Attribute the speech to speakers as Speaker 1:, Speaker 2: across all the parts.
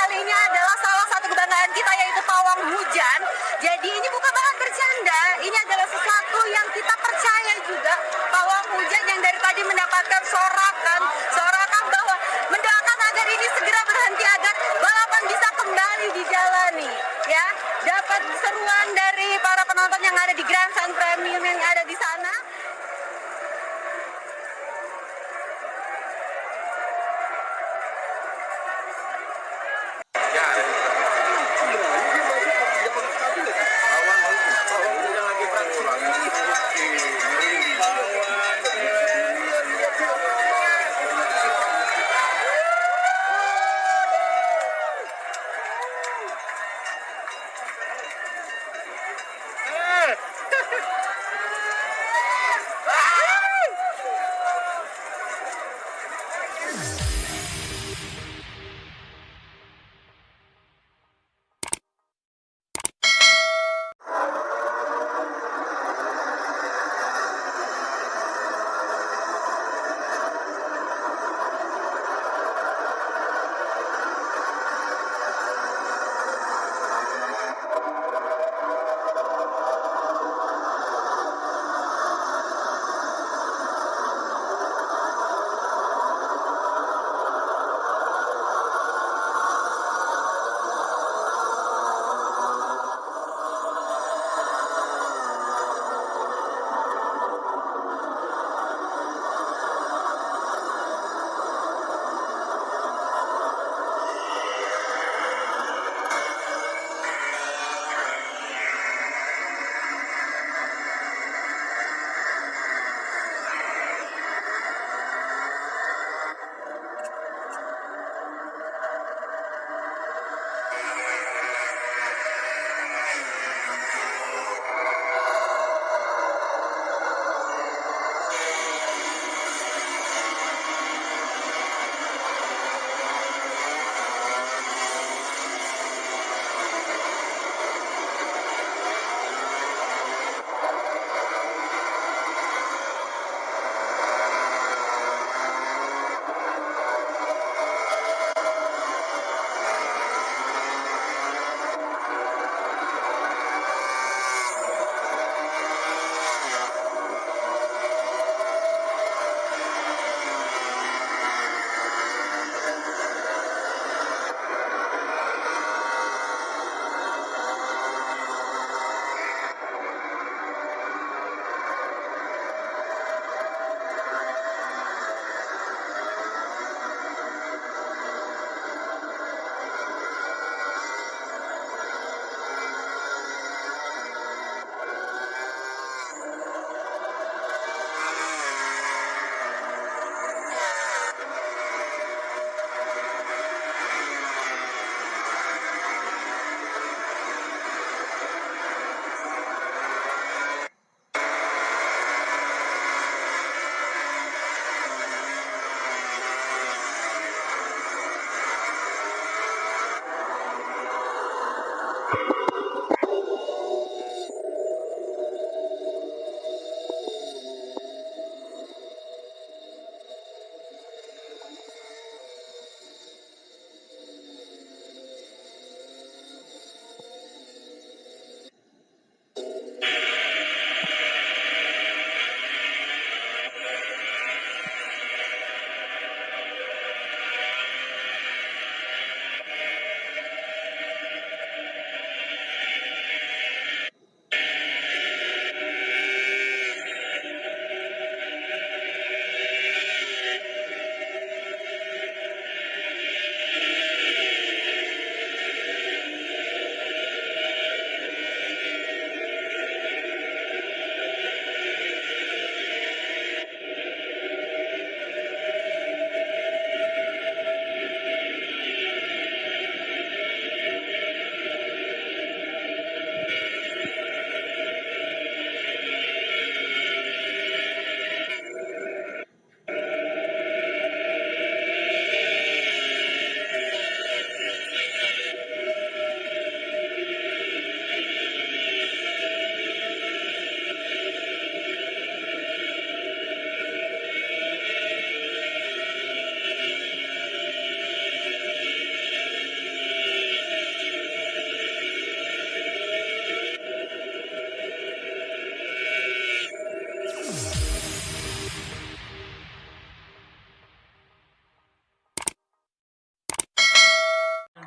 Speaker 1: kali ini adalah salah satu kebanggaan kita, yaitu pawang hujan. Jadi ini bukan bahan bercanda, ini adalah sesuatu yang kita percaya juga. Pawang hujan yang dari tadi mendapatkan sorakan bahwa mendoakan agar ini segera berhenti, agar balapan bisa kembali dijalani, ya. Dapat seruan dari para penonton yang ada di Grandstand Premium yang ada di sana.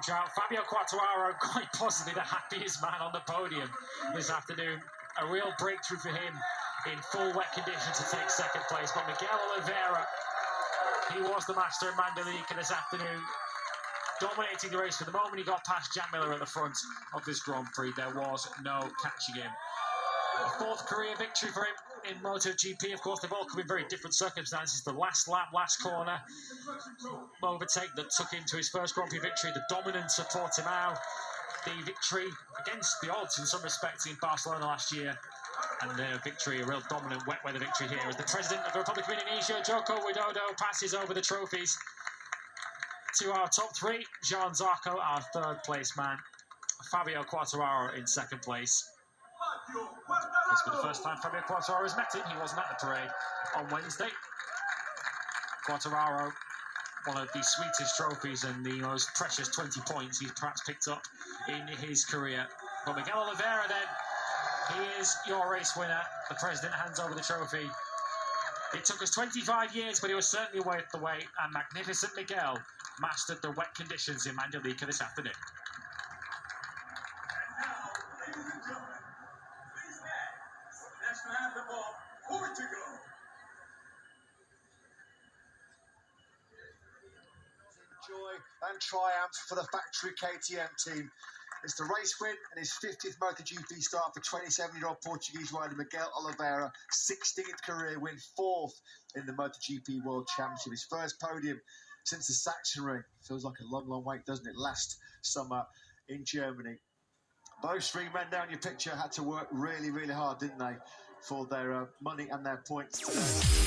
Speaker 2: drought. Fabio Quartararo, quite possibly the happiest man on the podium this afternoon. A real breakthrough for him in full wet conditions to take second place. But Miguel Oliveira, he was the master of Mandalika this afternoon, dominating the race. For the moment he got past Jack Miller at the front of this Grand Prix, there was no catching him. A fourth career victory for him in MotoGP. Of course, they've all come in very different circumstances. The last lap, last corner overtake that took him to his first Grand Prix victory. The dominance of Portimao. The victory against the odds in some respects in Barcelona last year. And a victory, a real dominant wet weather victory here, as the President of the Republic of Indonesia, Joko Widodo, passes over the trophies to our top three. Jean Zarco, our third place man. Fabio Quartararo in second place. This for the first time Fabio Quartararo has met him. He wasn't at the parade on Wednesday. Quartararo, one of the sweetest trophies and the most precious 20 points he's perhaps picked up in his career. But Miguel Oliveira then, he is your race winner. The President hands over the trophy. It took us 25 years, but he was certainly worth the wait. And magnificent Miguel mastered the wet conditions in Mandalika this afternoon.
Speaker 3: Joy and triumph for the factory KTM team. It's the race win and his 50th MotoGP start for 27-year-old Portuguese rider Miguel Oliveira. 16th career win, 4th in the MotoGP World Championship. His first podium since the Sachsenring. Feels like a long, long wait, doesn't it? Last summer in Germany. Those three men down your picture had to work really, really hard, didn't they, for their money and their points today.